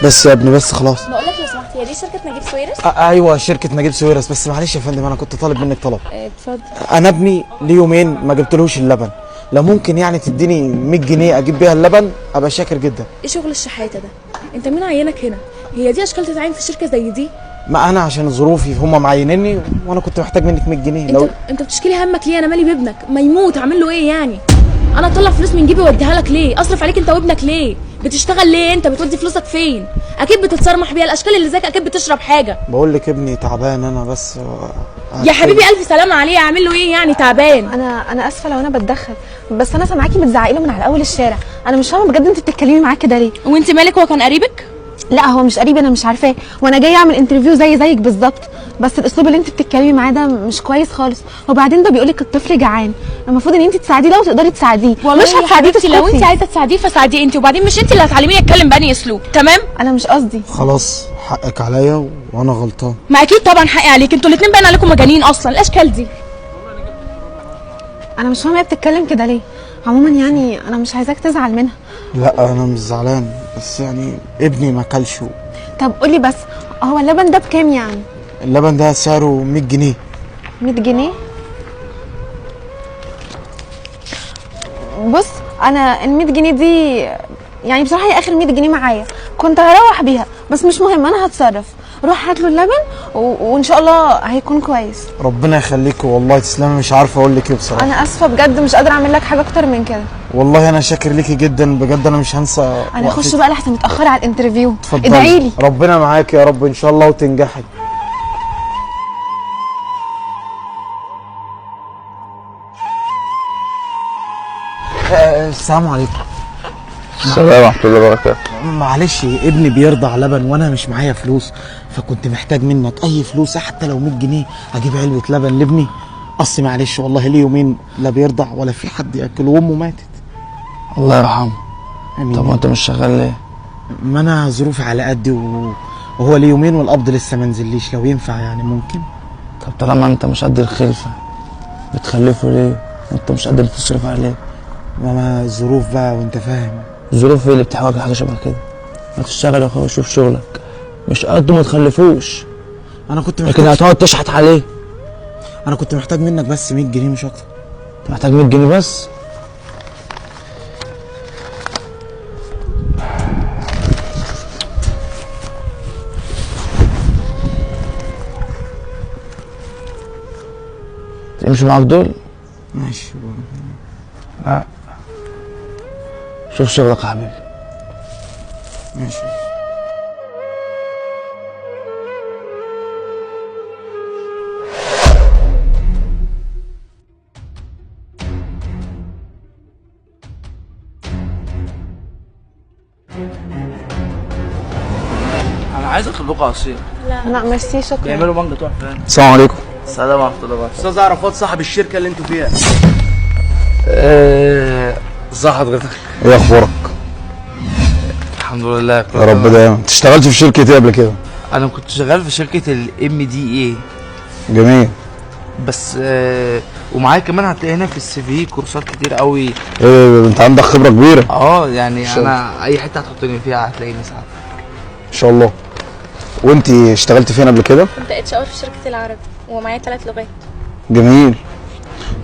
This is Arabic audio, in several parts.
بس يا ابني بس خلاص. بقول لك لو سمحت، هي دي شركه نجيب ساويرس؟ ايوه شركه نجيب ساويرس. بس معلش يا فندم، انا كنت طالب منك طلب. اتفضل. انا ابني ليه يومين ما جبتلوش اللبن، لو ممكن يعني تديني 100 جنيه اجيب بيها اللبن ابقى شاكر جدا. ايه شغل الشحاته ده؟ انت مين عينك هنا؟ هي دي اشكال تتعين في شركه زي دي؟ ما انا عشان ظروفي هم معينيني، وانا كنت محتاج منك 100 جنيه. انت بتشكيلي همك ليه؟ انا مالي بابنك، ما يموت اعمل له ايه يعني؟ انا اطلع فلوس من جيبي واديها لك ليه؟ اصرف عليك انت وابنك ليه؟ بتشتغل ليه؟ انت بتودي فلوسك فين؟ اكيد بتتصرمح بيها. الاشكال اللي زيك اكيد بتشرب حاجه. بقول لك ابني تعبان انا بس. يا حبيبي الف سلامه عليه، اعمل له ايه يعني تعبان؟ انا اسفه لو انا بتدخل، بس انا سامعاكي بتزعقي له من على اول الشارع. انا مش فاهمه بجد انت بتتكلمي معاه كده ليه؟ وانت مالك؟ هو كان قريبك؟ لا هو مش قريب، انا مش عارفاه، وانا جايه اعمل انترفيو زيك بالظبط. بس الاسلوب اللي انت بتتكلمي معاه ده مش كويس خالص. وبعدين ده بيقولك الطفل جعان، المفروض ان انت تساعديه لو تقدري تساعديه. والله مش هتساعديه لو انت عايزه تساعديه فساعديه انت، وبعدين مش انت اللي هتعلميه يتكلم بأنهي اسلوب. تمام؟ انا مش قصدي. خلاص حقك عليا وانا غلطان. ما اكيد طبعا حقي عليك، انتوا الاثنين باين عليكم مجانين اصلا. الاشكال دي انا مش فاهمه هي بتتكلم كده ليه. عموما يعني انا مش عايزاك تزعل منها. لا انا مش زعلان، بس يعني ابني ما اكلش. طب قولي بس، هو اللبن ده بكام يعني؟ اللبن ده سعره 100 جنيه. 100 جنيه؟ بص انا ال 100 جنيه دي يعني بصراحه هي اخر 100 جنيه معايا، كنت هروح بيها بس مش مهم، انا هتصرف. روح هات له اللبن وان شاء الله هيكون كويس. ربنا يخليك والله تسلمي، مش عارفه اقول لك ايه بصراحه. انا اسفه بجد، مش قادره اعمل لك حاجه اكتر من كده. والله انا شاكر ليكي جدا بجد، انا مش هنسى. انا هخش بقى لحسن متاخره على الانترفيو. اتفضلي. ادعي لي. ربنا معاك يا رب ان شاء الله وتنجحي. السلام عليكم. السلام ورحمة الله وبركاته. معلش ابني بيرضع لبن وانا مش معايا فلوس، فكنت محتاج منك اي فلوس حتى لو 100 جنيه اجيب علبه لبن لابني. اصل معلش والله ليه يومين لا بيرضع ولا في حد ياكل وامه ماتت. الله يرحمه. امين. طب وانت مش شغال ليه؟ ما انا ظروفي على قدي وهو ليه يومين والقبض لسه ما نزليش، لو ينفع يعني ممكن. طب طالما انت مش قد الخلفه بتخلفه ليه؟ وانت مش قادر تصرف عليه؟ ما الظروف بقى وانت فاهم. الظروف هي اللي بتحوج حاجه شبه كده. ما تشتغل يا اخويا وشوف شغلك، مش قد ما تخلفوش. انا كنت لكن محتاج هتقعد تشحت عليه. انا كنت محتاج منك بس 100 جنيه مش اكتر. انت محتاج 100 جنيه بس؟ تمشي معاك دول؟ ماشي. لا شوف شغلك يا حبيبي. ماشي. انا عايز اطلب عصير. لا ميرسي شكرا. بيعملوا مانجا تحفه. السلام عليكم. السلام ورحمه الله وبركاته. استاذ عرفات صاحب الشركه اللي انتوا فيها. ازي حضرتك؟ ايه اخبارك؟ الحمد لله يا رب دايما. اشتغلت في شركه ايه قبل كده؟ انا كنت شغال في شركه الام دي اي. جميل. بس ومعايا كمان هتلاقي هنا في السي في كورسات كتير قوي. ايه انت عندك خبره كبيره. يعني انا اي حته هتحطني فيها هتلاقيني ساعات ان شاء الله. وانت اشتغلت فين قبل كده؟ كنت اتش ار في شركه العربي ومعايا 3 لغات. جميل.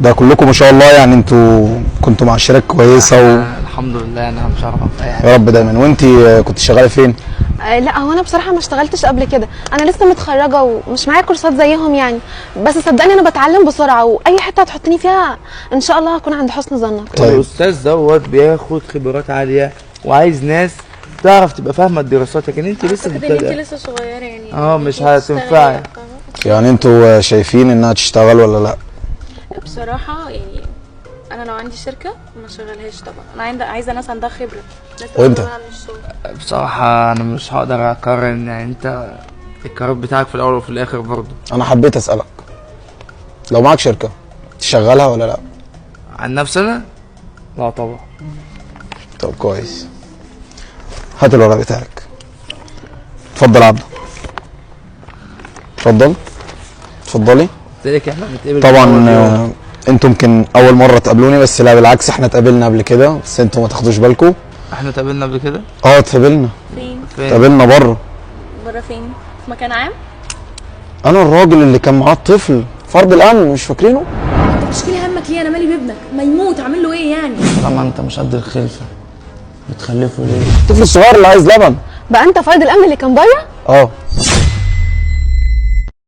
ده كلكم ما شاء الله، يعني انتوا كنتوا مع شركات كويسه الحمد لله انا مش عارف في اي حاجه. يا رب دايما. وانت كنت شغاله فين؟ لا هو انا بصراحه ما اشتغلتش قبل كده، انا لسه متخرجه ومش معايا كورسات زيهم يعني، بس صدقني انا بتعلم بسرعه واي حته هتحطني فيها ان شاء الله هكون عند حسن ظنك. طيب. الاستاذ دوت بياخد خبرات عاليه وعايز ناس تعرف تبقى فاهمه الدراسات، لكن انت لسه انت لسه صغيره يعني. مش هتنفعي. يعني انتوا شايفين انها تشتغل ولا لا؟ بصراحه يعني انا لو عندي شركه ما شغلهاش طبعا. انا عايزه ناس عندها خبره. وانت؟ بصراحه انا مش هقدر اقارن، يعني انت القرار بتاعك في الاول وفي الاخر برضه. انا حبيت اسالك، لو معاك شركه تشغلها ولا لا؟ عن نفسي انا لا طبعا. طب كويس. هات الورق بتاعك. اتفضل عبده. اتفضل. اتفضلي. قلت لك احنا بنتقابل طبعا انتوا يمكن اول مره تقابلوني، بس لا بالعكس احنا اتقابلنا قبل كده، بس انتوا ما تاخدوش بالكم. احنا اتقابلنا قبل كده؟ اتقابلنا. فين؟ فين؟ قابلنا بره. بره فين؟ في مكان عام؟ انا الراجل اللي كان معاه الطفل فرد الامن، مش فاكرينه؟ انت بتشكيلي همك ليه؟ انا مالي بابنك، ما يموت اعمل له ايه يعني؟ طالما انت مش قد الخلفه بتخلفه ليه؟ الطفل الصغير اللي عايز لبن. بقى انت فرد الامن اللي كان بره؟ اه